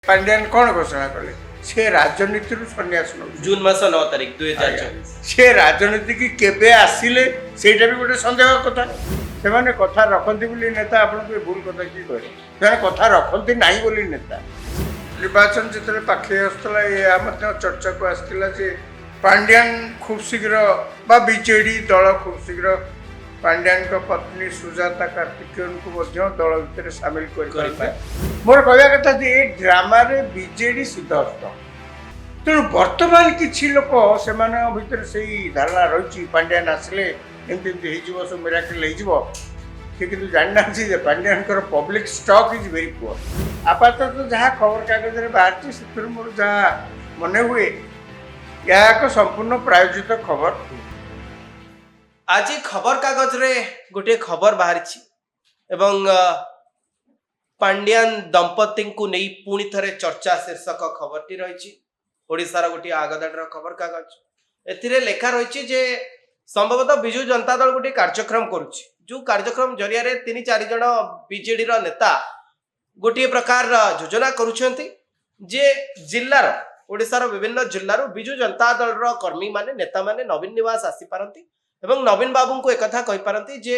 पांड्यान कौन घोषणा कले से राजनीति सन्यास जून मास 9 तारिख 2024 से राजनीति की केबे आसिले सेटा भी गोटे संदेह कथा से कथा रखती बोली नेता आपन भूल कथा कि कहे कथा रखती नहीं बोली नेता निर्वाचन जिते पाखे आसला या चर्चा को आसला जे पांड्यान खूब शीघ्र बा बीजेडी दल खूब शीघ्र पांड्यान पत्नी सुजाता कार्तिकेयन को दल भितर सामिल कर मोर कहवा कथा जे ए ड्रामा रे बीजेडी सिद्धहस्त तेणु बर्तमान किसी लोक से भितर से धारणा रही पांड्यान आसिले एमती सब मिराकल से कि जानना पांड्यान public stock is very poor आपातत जहाँ खबर कागज में बाहर से मोर जहाँ मन हुए यह एक संपूर्ण प्रायोजित खबर आज खबर कागज रे गोटे खबर बाहरी एवं पांड्यान दंपति को नहीं पुणी थे चर्चा शीर्षक खबरटी रही ओडिशार गोटे आगदार खबर कागज ए लेखा रही जे संभवतः विजु जनता दल गोटे कार्यक्रम करुच्ची जो कार्यक्रम जरिया 3-4 जन बीजेडी नेता गोटे प्रकार योजना करुछंती जे जिल्लार ओडिशार विभिन्न जिल्लार विजु जनता दल कर्मी माने नेता माने नवीन निवास आसी पारंती एवं नवीन बाबू को एक कथा कहि पारंती जे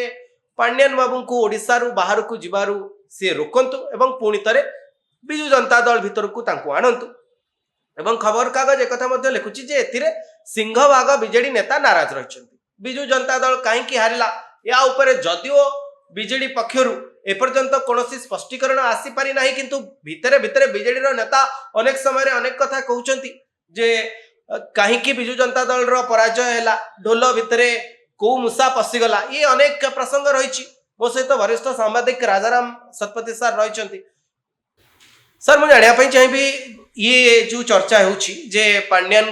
पांड्यान बाबू को ओडिशारू बाहर को जिबारू से रोकंतु एवं पुणी थे विजु जनता दल भीतर को तांको आणंतु एवं खबर कागज एक कथा लिखुची जे एथिरे सिंहभाग बीजेडी नेता नाराज रहिछंती विजु जनता दल कहीं हारिला या उपरे जदिओ बीजेडी पक्षरु एपर्यंत कौनसी स्पष्टीकरण आसी पारि नाही किंतु भितरे भितरे बीजेडी नेता अनेक समय अनेक कथा कहउचंती जे कहीं विजु जनता दल पराजय है ढोल भितरे को मूसा पशिगला ये अनेक प्रसंग रही मो सहित वरिष्ठ सांबादिक राजाराम सतपति सार रही सर मुझे जानापी चाहिए ये जो चर्चा होजे पांड्यान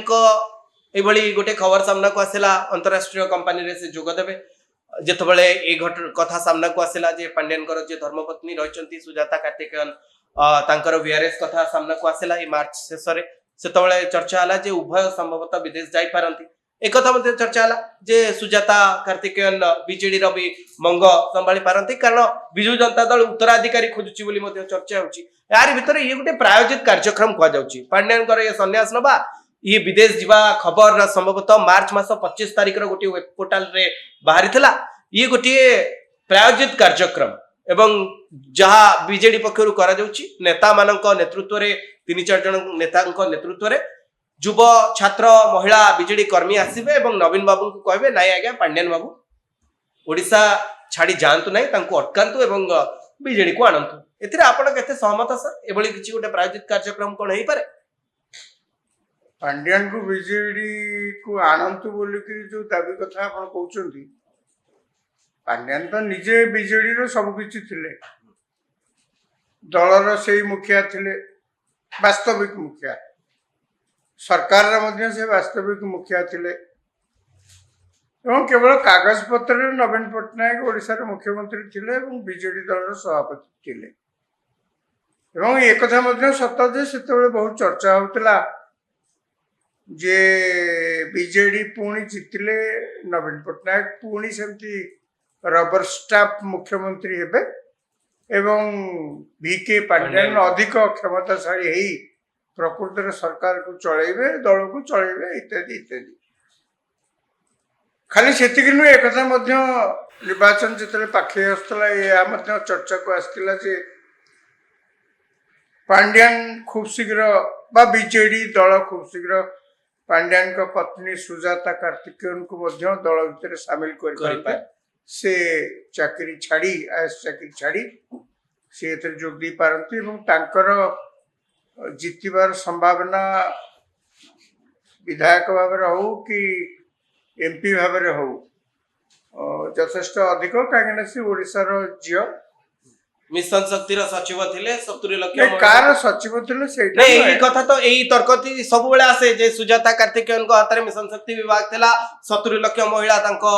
ये गोटे खबर सामना को आसला अंतरराष्ट्रीय कंपानी रे से जोगदेवे जितेबाला ये कथा सामना को आसला जे पांड्यान जे धर्मपत्नी रही सुजाता कार्तिकेयन तांकर वीआरएस कथा सामना को आसला ये मार्च शेष से चर्चा है जे उभय संभवतः विदेश जाई पारंती एक कथा चर्चा है जे सुजाता कार्तिकेयन बीजेडी भी मंग संभाली पारंती कारण विजु जनता दल उत्तराधिकारी खोजुची बोली चर्चा होची यार भितर ये गोटे प्रायोजित कार्यक्रम कह जाउची पांड्यान ये सन्यास नबा ये विदेश जीवा खबर संभवतः मार्च मास 25 तारिख गोटे वेब पोर्टाल रे बाहरी थिला ये गोटे प्रायोजित कार्यक्रम एवं जहाँ बीजेडी पक्षरु करा जाउची नेता मानक नेतृत्व रे 3-4 जन नेता नेतृत्व रे युव छात्र महिला बीजेडी कर्मी आसबे एवं नवीन बाबू को कहबे नाई आज्ञा पांड्यान बाबू ओडिशा छाड़ी जातु ना अटकातु एवं बीजेडी को आणतु एथिरे आपण केते सहमत सर एभली किछि गोटे प्रायोजित कार्यक्रम कोन हेई पारे पांड्यान को बीजेडी को आनंतु बोली जो दाबी कथा आपण कहउचंती पांड्यान तो निजे बीजेडी रो सब किछि थिले दलर से मुखिया थिले वास्तविक मुखिया सरकार से वास्तविक मुखिया थिले एवं केवल कागज पत्र नवीन पट्टनायक ओडिशार मुख्यमंत्री थिले एवं बीजेडी दल सभापति थिले एवं एक कथा सत जे सेतेबेले बहुत चर्चा होतला जे बीजेडी पुणी जितिले नवीन पट्टनायक पुणी सेमती रबर स्टाफ मुख्यमंत्री हेबे एवं वीके पांड्यान अधिक क्षमताशाली है प्रकृत सरकार को चलेबे दल को चलेबे इत्यादि इत्यादि खाली से एक कथा निर्वाचन जिते पाखे आसला या चर्चा को आसला जे पांड्यान खूब शीघ्र बा बीजेडी दल खूब शीघ्र पांड्यान पत्नी सुजाता कार्तिकेयन को दल भितर सामिल कर से चाकरी छाड़ी आईएएस चाकरी छाड़ी से जोग दे पारती जितबार संभावना विधायक भाव हो कि एमपी भाव हो यथेष्ट अधिक कहीं ओडिशार झील मिशन शक्ति सचिव थिले 70 लाख कार सचिव थिले सेटा नहीं कथा तो एई तर्कती सब बेले आसे जे सुजाता कार्तिकेयन को हाथ में मिशन शक्ति विभाग थिला 70 लाख महिला तांको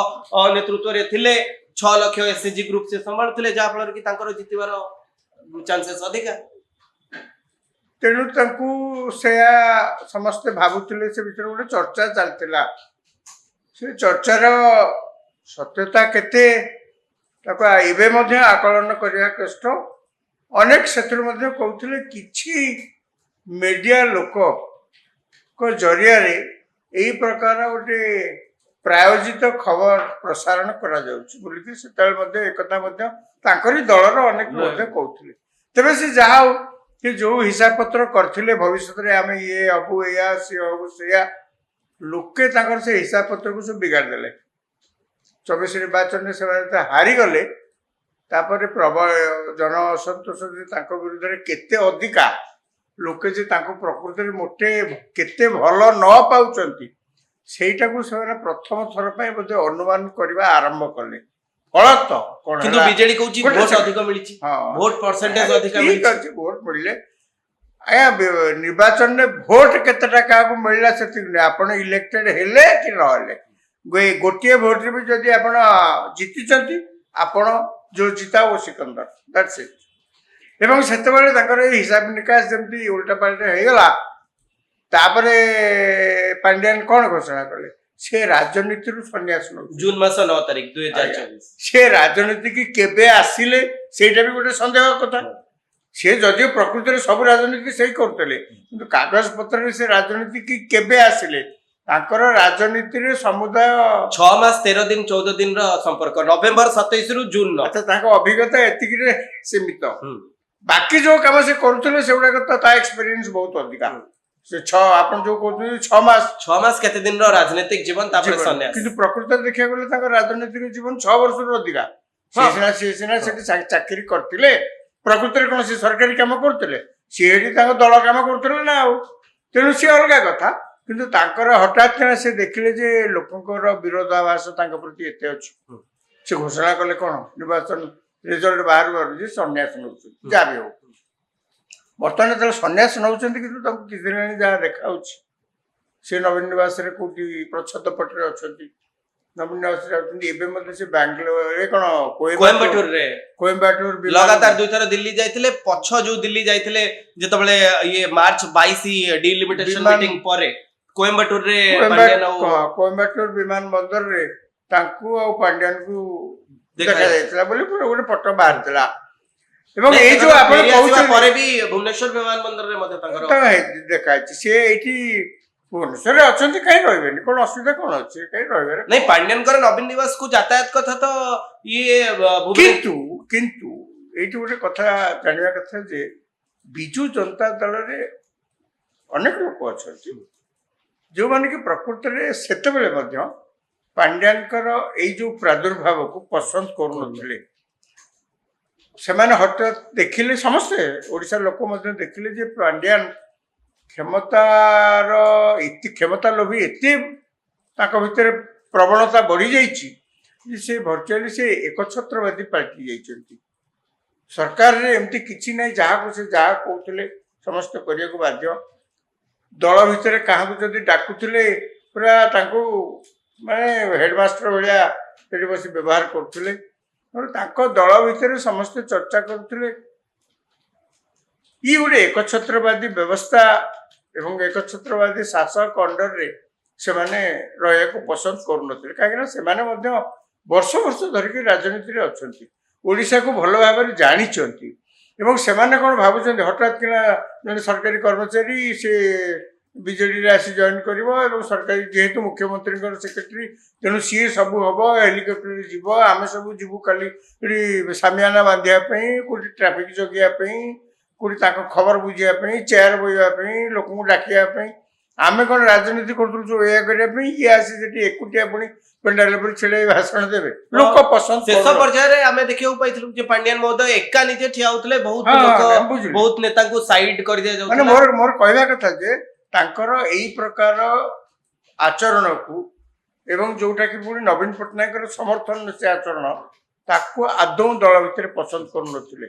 नेतृत्व रे थिले 6 लाख एसएचजी ग्रुप से संभाल थिले जा फल कि तांकर जितिबार चांसेस अधिक तेणु से समस्ते भावुले से भीतर गोटे चर्चा चलता से चर्चार सत्यता केते आकलन करने कष्ट अनेक क्षेत्र कहते कि ମିଡିଆ ଲୋକ ଜରିଆରେ ଏଇ ପ୍ରକାର ଗୋଟେ ପ୍ରାୟୋଜିତ ଖବର ପ୍ରସାରଣ କରାଯାଉଛି ବୋଲିକି ସେତେବେଳେ ମଧ୍ୟ ଏକଥା ମଧ୍ୟ ତାଙ୍କରି ଦଳର ଅନେକ ମଧ୍ୟ କହୁଥିଲେ। ତେବେ ସେ ଯାହା ହଉ ସେ ଯୋଉ ହିସାବ ପତ୍ର କରିଥିଲେ ଭବିଷ୍ୟତରେ ଆମେ ଇଏ ହବୁ ଏଇଆ ସିଏ ହବୁ ସେଇଆ, ଲୋକେ ତାଙ୍କର ସେ ହିସାବ ପତ୍ରକୁ ସବୁ ବିଗାଡ଼ି ଦେଲେ। 24 ନିର୍ବାଚନରେ ସେମାନେ ହାରିଗଲେ। ତାପରେ ପ୍ରବଳ ଜନ ଅସନ୍ତୋଷ ଯେ ତାଙ୍କ ବିରୁଦ୍ଧରେ କେତେ ଅଧିକା, ଲୋକେ ଯେ ତାଙ୍କୁ ପ୍ରକୃତରେ ମୋଟେ କେତେ ଭଲ ନ ପାଉଛନ୍ତି ସେଇଟାକୁ ସେମାନେ ପ୍ରଥମ ଥର ପାଇଁ ବୋଧେ ଅନୁମାନ କରିବା ଆରମ୍ଭ କଲେ। ଫଳତ କଣ କିନ୍ତୁ ହେଲା? ବିଜେଡି କହୁଛି ଗୋଟେ ଭୋଟ ସେକେଣ୍ଡ। ଅଧିକ ମିଳିଛି, ହଁ, ଭୋଟ ପରସେଣ୍ଟେଜ ଅଧିକ ଠିକ ମିଳିଛି। ଅଛି, ଭୋଟ ମିଳିଲେ ଆଜ୍ଞା ନିର୍ବାଚନରେ ଭୋଟ କେତେଟା କାହାକୁ ମିଳିଲା ସେତିକି ନୁହେଁ, ଆପଣ ଇଲେକ୍ଟେଡ ହେଲେ କି ନହେଲେ ଗୋଟିଏ ଭୋଟରେ ବି ଯଦି ଆପଣ ଜିତିଛନ୍ତି ଆପଣ ଯୋଉ ଜିତା ଓ ସିକନ୍ଦର, ଦ୍ୟାଟ୍ସ ଇଟ୍। ଏବଂ ସେତେବେଳେ ତାଙ୍କର ଏଇ ହିସାବ ନିକାଶ ଯେମିତି ଉଲ୍ଟା ପାଲ୍ଟା ହେଇଗଲା। ତାପରେ ପାଣ୍ଡିଆନ କଣ ଘୋଷଣା କଲେ? ସେ ରାଜନୀତିରୁ ସନ୍ନ୍ୟାସ ନେଉଛନ୍ତି। ଜୁନ ମାସ 9 ତାରିଖ 2024। ସେ ରାଜନୀତି କି କେବେ ଆସିଲେ ସେଇଟା ବି ଗୋଟେ ସନ୍ଦେହ କଥା। ସେ ଯଦିଓ ପ୍ରକୃତରେ ସବୁ ରାଜନୀତି ସେଇ କରୁଥିଲେ, କିନ୍ତୁ କାଗଜ ପତ୍ରରେ ସେ ରାଜନୀତି କି କେବେ ଆସିଲେ? ତାଙ୍କର ରାଜନୀତିରେ ସମୁଦାୟ 6 ମାସ 13 ଦିନ 14 ଦିନର ସମ୍ପର୍କ, ନଭେମ୍ବର 27 ରୁ ଜୁନ 9। ଆଚ୍ଛା, ତାଙ୍କ ଅଭିଜ୍ଞତା ଏତିକିରେ ସୀମିତ। ବାକି ଯୋଉ କାମ ସେ କରୁଥିଲେ ସେଗୁଡାକ ତ ତା ଏକ୍ସପିରିଏନ୍ସ ବହୁତ ଅଧିକା। ସେ ଆପଣ ଯୋଉ କହୁଛନ୍ତି 6 ମାସ କେତେ ଦିନର ରାଜନୈତିକ ଜୀବନ, ତାପରେ ଜୀବନ। ସନ୍ନ୍ୟାସ। କିନ୍ତୁ ପ୍ରକୃତରେ ଦେଖିବାକୁ ଗଲେ ତାଙ୍କ ରାଜନୈତିକ ଜୀବନ 6 ବର୍ଷରୁ ଅଧିକା। ସେ ସିନା ସେଠି ଚାକିରି କରିଥିଲେ, ପ୍ରକୃତରେ କଣ ସେ ସରକାରୀ କାମ କରୁଥିଲେ? ସିଏ ଏଠି ତାଙ୍କ ଦଳ କାମ କରୁଥିଲେ ନା ଆଉ। ତେଣୁ ସିଏ ଅଲଗା କଥା। କିନ୍ତୁ ତାଙ୍କର ହଠାତ୍ କିନା ସେ ଦେଖିଲେ ଯେ ଲୋକଙ୍କର ବିରୋଧାଭାସ ତାଙ୍କ ପ୍ରତି ଏତେ ଅଛି, ସେ ଘୋଷଣା କଲେ କଣ ନିର୍ବାଚନ ରେଜଲ୍ଟ ବାହାରୁ ଯେ ସନ୍ନ୍ୟାସ ନେଉଛନ୍ତି। ଯାହା ବି ହଉ, ବର୍ତ୍ତମାନ ଯେତେବେଳେ ସନ୍ନ୍ୟାସ ନେଉଛନ୍ତି, କିନ୍ତୁ ତାଙ୍କୁ କିଛି ଦିନ ହେଲାଣି ଯାହା ଦେଖାଯାଉଛି ସେ ନବୀନ ନିବାସରେ କୋଉଠି ପ୍ରଚ୍ଛଦ ପଟରେ ଅଛନ୍ତି। ନବୀନ ନିବାସରେ ଯାଉଛନ୍ତି। ଏବେ ମଧ୍ୟ ସେ ବାଙ୍ଗାଲୋରରେ କଣ କୋଏମ୍ବାଟୁର ଲଗାତାର 2 ଥର ଦିଲ୍ଲୀ ଯାଇଥିଲେ। ପଛ ଯୋଉ ଦିଲ୍ଲୀ ଯାଇଥିଲେ ଯେତେବେଳେ ଇଏ ମାର୍ଚ୍ଚ 22 ଡିଲିମିଟେସନ ମିଟିଂ ପରେ କୋଏମ୍ବାଟୁରରେ କୋଏମ୍ବାଟୁର ବିମାନ ବନ୍ଦରରେ ତାଙ୍କୁ ଆଉ ପାଣ୍ଡିଆନଙ୍କୁ ଦେଖାଯାଇଥିଲା ବୋଲି ଗୋଟେ ଫଟୋ ବାହାରିଥିଲା। ଏବଂ ଏଇ ଯୋଉ ଆପଣ କହୁଛନ୍ତି ପରେ ବି ଭୁବନେଶ୍ୱର ବିମାନ ବନ୍ଦରରେ ମଧ୍ୟ ତାଙ୍କର ଦେଖାଯାଇଛି। ସେ ଏଇଠି ଭୁବନେଶ୍ୱରରେ ଅଛନ୍ତି, କାହିଁ ରହିବେନି? କଣ ଅସୁବିଧା କଣ ଅଛି? କାହିଁ ରହିବେ ନାଇଁ, ପାଣ୍ଡିଆନଙ୍କର ନବୀନ ନିବାସକୁ ଯାତାୟାତ କଥା ତ ଇଏ କିନ୍ତୁ ଏଇଠି ଗୋଟେ କଥା ଜାଣିବା କଥା ଯେ ବିଜୁ ଜନତା ଦଳରେ ଅନେକ ଲୋକ ଅଛନ୍ତି ଯୋଉମାନେ କି ପ୍ରକୃତରେ ସେତେବେଳେ ମଧ୍ୟ ପାଣ୍ଡିଆନଙ୍କର ଏଇ ଯୋଉ ପ୍ରାଦୁର୍ଭାବକୁ ପସନ୍ଦ କରୁନଥିଲେ। ସେମାନେ ହଠାତ୍ ଦେଖିଲେ, ସମସ୍ତେ ଓଡ଼ିଶାର ଲୋକ ମଧ୍ୟ ଦେଖିଲେ ଯେ ପାଣ୍ଡିଆନ କ୍ଷମତା ଲୋଭୀ ଏତେ ତାଙ୍କ ଭିତରେ ପ୍ରବଣତା ବଢି ଯାଇଛି ଯେ ସେ ଭର୍ଚୁଆଲି ସେ ଏକଛତ୍ରବାଦୀ ପାଲଟି ଯାଇଛନ୍ତି। ସରକାରରେ ଏମିତି କିଛି ନାହିଁ, ଯାହାକୁ ସେ ଯାହା କହୁଥିଲେ ସମସ୍ତେ କରିବାକୁ ବାଧ୍ୟ। ଦଳ ଭିତରେ କାହାକୁ ଯଦି ଡାକୁଥିଲେ ପୁରା ତାଙ୍କୁ ମାନେ ହେଡମାଷ୍ଟର ଭଳିଆ ସେଠି ବସି ବ୍ୟବହାର କରୁଥିଲେ। ତାଙ୍କ ଦଳ ଭିତରେ ସମସ୍ତେ ଚର୍ଚ୍ଚା କରୁଥିଲେ ଇଏ ଗୋଟେ ଏକଛତ୍ରବାଦୀ ବ୍ୟବସ୍ଥା ଏବଂ ଏକଛତ୍ରବାଦୀ ଶାସକ ଅଣ୍ଡରରେ ସେମାନେ ରହିବାକୁ ପସନ୍ଦ କରୁନଥିଲେ। କାହିଁକିନା ସେମାନେ ମଧ୍ୟ ବର୍ଷ ବର୍ଷ ଧରିକି ରାଜନୀତିରେ ଅଛନ୍ତି, ଓଡ଼ିଶାକୁ ଭଲ ଭାବରେ ଜାଣିଛନ୍ତି। ଏବଂ ସେମାନେ କଣ ଭାବୁଛନ୍ତି ହଠାତ୍ କିନା ଜଣେ ସରକାରୀ କର୍ମଚାରୀ ସେ ବିଜେଡିରେ ଆସି ଜଏନ୍ କରିବ ଏବଂ ସରକାରୀ ଯେହେତୁ ମୁଖ୍ୟମନ୍ତ୍ରୀଙ୍କର ସେକ୍ରେଟାରୀ, ତେଣୁ ସିଏ ସବୁ ହବ, ହେଲିକପ୍ଟରରେ ଯିବ, ଆମେ ସବୁ ଯିବୁ ଖାଲି ଏଠି ସାମିଆନା ବାନ୍ଧିବା ପାଇଁ, କୋଉଠି ଟ୍ରାଫିକ ଜଗିବା ପାଇଁ, କୋଉଠି ତାଙ୍କ ଖବର ବୁଝିବା ପାଇଁ, ଚେୟାର ବୋହିବା ପାଇଁ, ଲୋକଙ୍କୁ ଡାକିବା ପାଇଁ। ଆମେ କଣ ରାଜନୀତି କରୁଥିଲୁ ଏଇଆ କରିବା ପାଇଁ? ଇଏ ଆସି ସେଠି ଏକୁଟିଆ ପୁଣି ପେଣ୍ଡାଲ ଉପରେ ଛିଡାଇ ଭାଷଣ ଦେବେ, ଲୋକ ପସନ୍ଦ। ଶେଷ ପର୍ଯ୍ୟାୟରେ ଆମେ ଦେଖିବାକୁ ପାଇଥିଲୁ ଯେ ପାଣ୍ଡିଆନ ମହୋଦୟ ଏକା ନିଜେ ଠିଆ ହଉଥିଲେ, ବହୁତ ନେତାଙ୍କୁ ସାଇଡ କରିଦିଆଯାଉଥିଲା। ମାନେ ମୋର କହିବା କଥା ଯେ ତାଙ୍କର ଏଇ ପ୍ରକାର ଆଚରଣକୁ ଏବଂ ଯୋଉଟା କି ପୁଣି ନବୀନ ପଟ୍ଟନାୟକଙ୍କର ସମର୍ଥନ ସେ ଆଚରଣ, ତାକୁ ଆଦୌ ଦଳ ଭିତରେ ପସନ୍ଦ କରୁନଥିଲେ।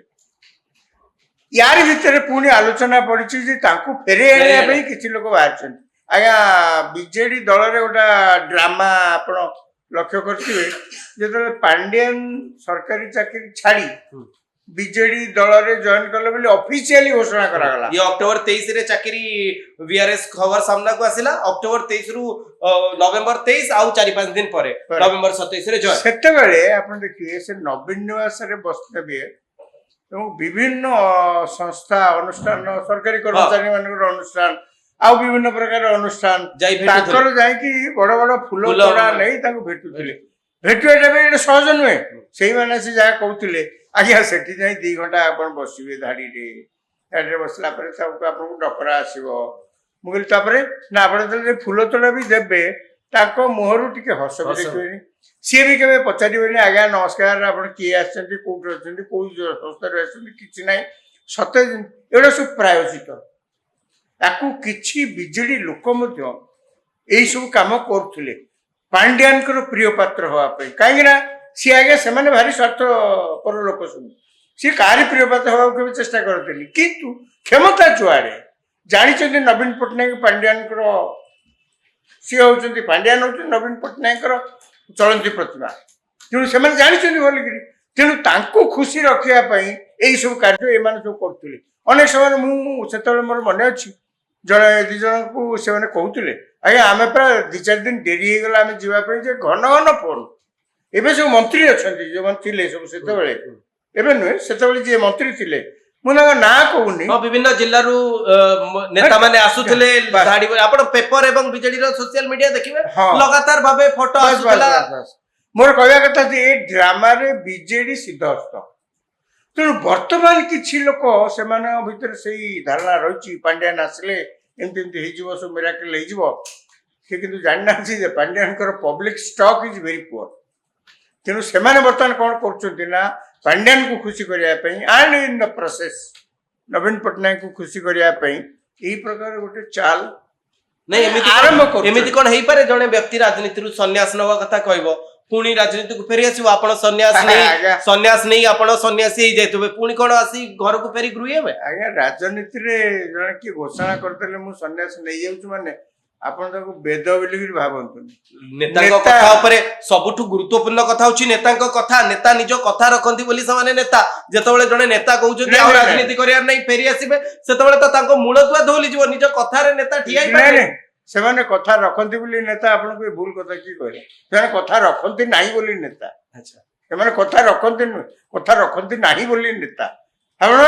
ୟାରି ଭିତରେ ପୁଣି ଆଲୋଚନା ପଡିଛି ଯେ ତାଙ୍କୁ ଫେରେଇ ଆଣିବା ପାଇଁ କିଛି ଲୋକ ବାହାରିଛନ୍ତି। ଆଜ୍ଞା, ବିଜେଡି ଦଳରେ ଗୋଟେ ଡ୍ରାମା ଆପଣ ଲକ୍ଷ୍ୟ କରିଥିବେ, ଯେତେବେଳେ ପାଣ୍ଡିଆନ ସରକାରୀ ଚାକିରି ଛାଡି ବିଜେଡି ଦଳରେ ଜଏନ୍ କଲେ ବୋଲି ଅଫିସିଆଲି ଘୋଷଣା କରାଗଲା। ଅକ୍ଟୋବର 23 ରେ ଚାକିରି VRS ଖବର ସାମ୍ନାକୁ ଆସିଲା। ଅକ୍ଟୋବର 23 ରୁ ନଭେମ୍ବର 23 ଆଉ 4-5 ଦିନ ପରେ ନଭେମ୍ବର 27 ରେ ଜଏନ୍। ସେତେବେଳେ ଆପଣ ଦେଖିବେ ସେ ନବୀନ ନିବାସରେ ବସିଥିବେ ଏବଂ ବିଭିନ୍ନ ସଂସ୍ଥା ଅନୁଷ୍ଠାନ ସରକାରୀ କର୍ମଚାରୀ ମାନଙ୍କର ଅନୁଷ୍ଠାନ ଆଉ ବିଭିନ୍ନ ପ୍ରକାର ଅନୁଷ୍ଠାନ ଯାଇ ଭେଟୁଥିଲେ। ତାଙ୍କର ଯାଇକି ବଡ ବଡ ଫୁଲ ଫୁଲ ତୋଡ଼ା ନେଇ ତାଙ୍କୁ ଭେଟୁଥିଲେ। ଭେଟିବାଟା ବି ଏଇଟା ସହଜ ନୁହେଁ। ସେଇମାନେ ସେ ଯାହା କହୁଥିଲେ ଆଜ୍ଞା ସେଠି ଯାଇ 2 ଘଣ୍ଟା ଆପଣ ବସିବେ ଧାଡ଼ିରେ ବସିଲା ପରେ ଆପଣଙ୍କୁ ଡକରା ଆସିବ। ମୁଁ କହିଲି ତାପରେ ନା ଆପଣ ଯେତେବେଳେ ଫୁଲ ତୋଡ଼ା ବି ଦେବେ ତାଙ୍କ ମୁହଁରୁ ଟିକେ ହସ ବି ଦେଖିବେନି। ସିଏ ବି କେବେ ପଚାରିବେନି ଆଜ୍ଞା ନମସ୍କାର ଆପଣ କିଏ ଆସିଛନ୍ତି କୋଉଠି ଅଛନ୍ତି କୋଉ ସଂସ୍ଥାରେ ଆସିଛନ୍ତି କିଛି ନାହିଁ। ସତେ ଏଗୁଡ଼ା ସବୁ ପ୍ରାୟୋଜିତ। ତାକୁ କିଛି ବିଜେଡି ଲୋକ ମଧ୍ୟ ଏଇ ସବୁ କାମ କରୁଥିଲେ ପାଣ୍ଡିଆନଙ୍କର ପ୍ରିୟ ପାତ୍ର ହବା ପାଇଁ। କାହିଁକି ନା ସିଏ ଆଜ୍ଞା ସେମାନେ ଭାରି ସ୍ୱାର୍ଥପର ଲୋକ ସବୁ। ସିଏ କାହାରି ପ୍ରିୟ ପାତ୍ର ହବାକୁ କେବେ ଚେଷ୍ଟା କରନ୍ତିନି। କିନ୍ତୁ କ୍ଷମତା ଯୁଆଡ଼େ ଜାଣିଛନ୍ତି ନବୀନ ପଟ୍ଟନାୟକ ପାଣ୍ଡିଆନଙ୍କର ସିଏ ହଉଛନ୍ତି ପାଣ୍ଡିଆନ ହଉଛନ୍ତି ନବୀନ ପଟ୍ଟନାୟକଙ୍କର ଚଳନ୍ତି ପ୍ରତିଭା। ତେଣୁ ସେମାନେ ଜାଣିଛନ୍ତି ଭଲକିରି। ତେଣୁ ତାଙ୍କୁ ଖୁସି ରଖିବା ପାଇଁ ଏଇ ସବୁ କାର୍ଯ୍ୟ ଏମାନେ ସବୁ କରୁଥିଲେ। ଅନେକ ସମୟରେ ମୁଁ ସେତେବେଳେ ମୋର ମନେ ଅଛି ଜଣେ 2 ଜଣଙ୍କୁ ସେମାନେ କହୁଥିଲେ ଆଜ୍ଞା ଆମେ ପୁରା 2-4 ଦିନ ଡେରି ହେଇଗଲା ଆମେ ଯିବା ପାଇଁ ଯେ ଘନ ଘନ ଫୋନ। ଏବେ ସବୁ ମନ୍ତ୍ରୀ ଅଛନ୍ତି ଯୋଉମାନେ ଥିଲେ ସବୁ ସେତେବେଳେ ଏବେ ନୁହେଁ ସେତେବେଳେ ଯିଏ ମନ୍ତ୍ରୀ ଥିଲେ ମୁଁ ତାଙ୍କ ନାଁ କହୁନି। ବିଭିନ୍ନ ଜିଲ୍ଲାରୁ ନେତା ମାନେ ଆସୁଥିଲେ ଧାଡି ଆପଣ ପେପର ଏବଂ ବିଜେଡିର ସୋସିଆଲ ମିଡିଆ ଦେଖିବେ ଲଗାତାର ଭାବେ ଫଟୋ ଆସୁଥିଲା। ମୋର କହିବା କଥା ଯେ ଏ ଡ୍ରାମାରେ ବିଜେଡି ସିଦ୍ଧହସ୍ତ। ତେଣୁ ବର୍ତ୍ତମାନ କିଛି ଲୋକ ସେମାନଙ୍କ ଭିତରେ ସେଇ ଧାରଣା ରହିଛି ପାଣ୍ଡିଆନ ଆସିଲେ ଏମିତି ଏମିତି ହେଇଯିବ ସବୁ ମିରାକଲ ହେଇଯିବ। ସେ କିନ୍ତୁ ଜାଣିନାହାନ୍ତି ଯେ ପାଣ୍ଡିଆନଙ୍କର ପବ୍ଲିକ ଷ୍ଟକ୍ ଇଜ ଭେରି ପୁଅର। ତେଣୁ ସେମାନେ ବର୍ତ୍ତମାନ କ'ଣ କରୁଛନ୍ତି ନା ପାଣ୍ଡିଆନକୁ ଖୁସି କରିବା ପାଇଁ ଆଣ୍ଡ ଇନ୍ ଦ ପ୍ରୋସେସ ନବୀନ ପଟ୍ଟନାୟକକୁ ଖୁସି କରିବା ପାଇଁ ଏଇ ପ୍ରକାର ଗୋଟେ ଚାଲ ଏମିତି କ'ଣ ହେଇପାରେ ଜଣେ ବ୍ୟକ୍ତି ରାଜନୀତିରୁ ସନ୍ନ୍ୟାସ ନେବା କଥା କହିବ ପୁଣି ରାଜନୀତିକୁ ଫେରି ଆସିବ ଆପଣ ସନ୍ନ୍ୟାସ ନେଇ ଆପଣ ସନ୍ନ୍ୟାସୀ ହେଇଯାଇଥିବେ ପୁଣି କ'ଣ ଆସି ଘରକୁ ଫେରି ଗୃହୀ ହେବେ? ଆଜ୍ଞା ରାଜନୀତିରେ ଜଣେ କିଏ ଘୋଷଣା କରିଦେଲେ ମୁଁ ସନ୍ନ୍ୟାସ ନେଇଯାଉଛି ମାନେ ଆପଣ ତାକୁ ବେଦ ବୋଲିକି ଭାବନ୍ତୁନି। ନେତାଙ୍କ କଥା ଉପରେ ସବୁଠୁ ଗୁରୁତ୍ୱପୂର୍ଣ୍ଣ କଥା ହଉଛି ନେତାଙ୍କ କଥା। ନେତା ନିଜ କଥା ରଖନ୍ତି ବୋଲି ସେମାନେ ନେତା। ଯେତେବେଳେ ଜଣେ ନେତା କହୁଛନ୍ତି ଆଉ ରାଜନୀତି କରିବାର ନାହିଁ ଫେରି ଆସିବେ ସେତେବେଳେ ତ ତାଙ୍କ ମୂଳ ଦୁଆ ଧୋଲିଯିବ। ନିଜ କଥାରେ ନେତା ଠିଆ ହେଇପାରିବେ। ସେମାନେ କଥା ରଖନ୍ତି ବୋଲି ନେତା ଆପଣଙ୍କୁ ଭୁଲ କଥା କିଏ କହିଲେ? ସେମାନେ କଥା ରଖନ୍ତି ନାହିଁ ବୋଲି ନେତା। ସେମାନେ କଥା ରଖନ୍ତି ନାହିଁ ବୋଲି ନେତା। ଆପଣ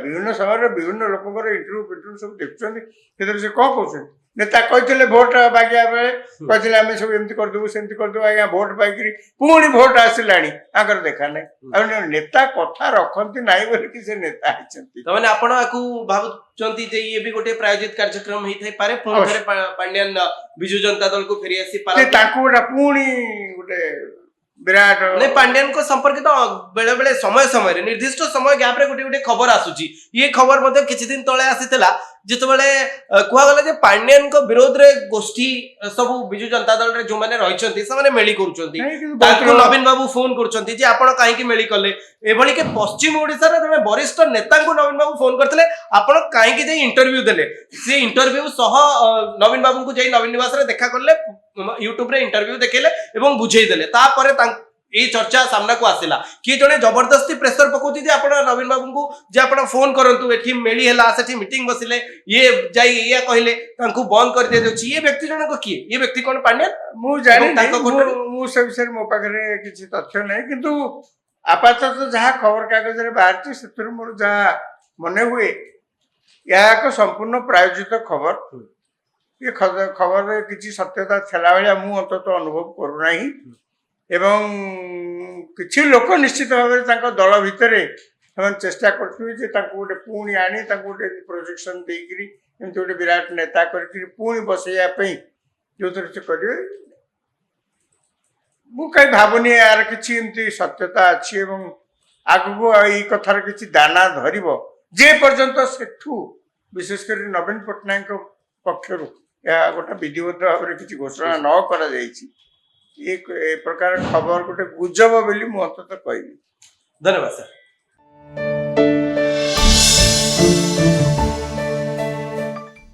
ବିଭିନ୍ନ ସମୟରେ ବିଭିନ୍ନ ଲୋକଙ୍କର ଇଣ୍ଟରଭ୍ୟୁ ସବୁ ଦେଖୁଛନ୍ତି ସେଥିରେ ସେ କ'ଣ କହୁଛନ୍ତି? ନେତା କହିଥିଲେ ଭୋଟ ମାଗିବା ବେଳେ କହିଥିଲେ ଆମେ ସବୁ ଏମିତି କରିଦେବୁ ସେମିତି କରିଦେବୁ ଆଜ୍ଞା ଭୋଟ ପାଇକିରି ପୁଣି ଭୋଟ ଆସିଲାଣି ତାଙ୍କର ଦେଖା ନାହିଁ। ଆଉ ନେତା କଥା ରଖନ୍ତି ନାହିଁ ବୋଲିକି ସେ ନେତା ହେଇଛନ୍ତି। ତାମାନେ ଆପଣ ଆକୁ ଭାବୁଛନ୍ତି ଯେ ଇଏ ବି ଗୋଟେ ପ୍ରାୟୋଜିତ କାର୍ଯ୍ୟକ୍ରମ ହେଇଥାଇପାରେ ପୁଣି ଥରେ ପାଣ୍ଡିଆନ ବିଜୁ ଜନତା ଦଳକୁ ଫେରି ଆସି ତାଙ୍କୁ ଗୋଟେ ପୁଣି ଗୋଟେ ବିରାଟ ପାଣ୍ଡିଆନଙ୍କ ସମ୍ପର୍କିତ ବେଳେ ବେଳେ ସମୟରେ ନିର୍ଦ୍ଦିଷ୍ଟ ସମୟ ଗ୍ୟାପରେ ଗୋଟେ ଖବର ଆସୁଛି। ଇଏ ଖବର ମଧ୍ୟ କିଛି ଦିନ ତଳେ ଆସିଥିଲା ଯେତେବେଳେ କୁହାଗଲା ଯେ ପାଣ୍ଡିଆନଙ୍କ ବିରୋଧରେ ଗୋଷ୍ଠୀ ସବୁ ବିଜୁ ଜନତା ଦଳରେ ଯୋଉମାନେ ରହିଛନ୍ତି ସେମାନେ ମେଳି କରୁଛନ୍ତି। ତାଙ୍କୁ ନବୀନ ବାବୁ ଫୋନ କରୁଛନ୍ତି ଯେ ଆପଣ କାହିଁକି ମେଳି କଲେ। ଏଭଳି କି ପଶ୍ଚିମ ଓଡିଶାର ଜଣେ ବରିଷ୍ଠ ନେତାଙ୍କୁ ନବୀନ ବାବୁ ଫୋନ କରିଥିଲେ ଆପଣ କାହିଁକି ଯାଇ ଇଣ୍ଟରଭ୍ୟୁ ଦେଲେ। ସେ ଇଣ୍ଟରଭ୍ୟୁ ସହ ନବୀନ ବାବୁଙ୍କୁ ଯାଇ ନବୀନ ନିବାସରେ ଦେଖା କଲେ ୟୁଟ୍ୟୁବରେ ଇଣ୍ଟରଭ୍ୟୁ ଦେଖେଇଲେ ଏବଂ ବୁଝେଇ ଦେଲେ। ତାପରେ ଏଇ ଚର୍ଚ୍ଚା ସାମ୍ନାକୁ ଆସିଲା କିଏ ଜଣେ ଜବରଦସ୍ତି ପ୍ରେସର ପକାଉଛି ଯେ ଆପଣ ନବୀନ ବାବୁଙ୍କୁ ଯେ ଆପଣ ଫୋନ କରନ୍ତୁ ଏଠି ମେଳି ହେଲା ସେଠି ମିଟିଂ ବସିଲେ ଇଏ ଯାଇ ଇଏ କହିଲେ ତାଙ୍କୁ ବନ୍ଦ କରିଦିଆଯାଉଛି। ଇଏ ବ୍ୟକ୍ତି ଜଣକ କିଏ? ଇଏ ବ୍ୟକ୍ତି କ'ଣ ପାଣ୍ଡିଆନ? ମୁଁ ଜାଣିନି। ମୁଁ ସେ ବିଷୟରେ ମୋ ପାଖରେ କିଛି ତଥ୍ୟ ନାହିଁ କିନ୍ତୁ ଆପାତତଃ ଯାହା ଖବର କାଗଜରେ ବାହାରିଛି ସେଥିରୁ ମୋର ଯାହା ମନେ ହୁଏ ଏହା ଏକ ସମ୍ପୂର୍ଣ୍ଣ ପ୍ରାୟୋଜିତ ଖବର। ଏ ଖବରରେ କିଛି ସତ୍ୟତା ଥିଲା ଭଳିଆ ମୁଁ ଅନ୍ତତଃ ଅନୁଭବ କରୁନାହିଁ। ଏବଂ କିଛି ଲୋକ ନିଶ୍ଚିତ ଭାବରେ ତାଙ୍କ ଦଳ ଭିତରେ ସେମାନେ ଚେଷ୍ଟା କରୁଥିବେ ଯେ ତାଙ୍କୁ ଗୋଟେ ପୁଣି ଆଣି ତାଙ୍କୁ ଗୋଟେ ପ୍ରୋଜେକ୍ସନ ଦେଇକିରି ଏମିତି ଗୋଟେ ବିରାଟ ନେତା କରିକିରି ପୁଣି ବସେଇବା ପାଇଁ ଯେଉଁଥିରେ ସେ କରିବେ। ମୁଁ କାହିଁ ଭାବୁନି ଏହାର କିଛି ଏମିତି ସତ୍ୟତା ଅଛି ଏବଂ ଆଗକୁ ଏଇ କଥାର କିଛି ଦାନା ଧରିବ ଯେ ପର୍ଯ୍ୟନ୍ତ ସେଠୁ ବିଶେଷ କରି ନବୀନ ପଟ୍ଟନାୟକଙ୍କ ପକ୍ଷରୁ ଏହା ଗୋଟେ ବିଧିବଦ୍ଧ ଭାବରେ କିଛି ଘୋଷଣା ନ କରାଯାଇଛି। ଏ ପ୍ରକାର ଖବର ଗୋଟେ ଗୁଜବ ବୋଲି ମୁଁ ଅନ୍ତତଃ କହିବି। ଧନ୍ୟବାଦ ସାର୍।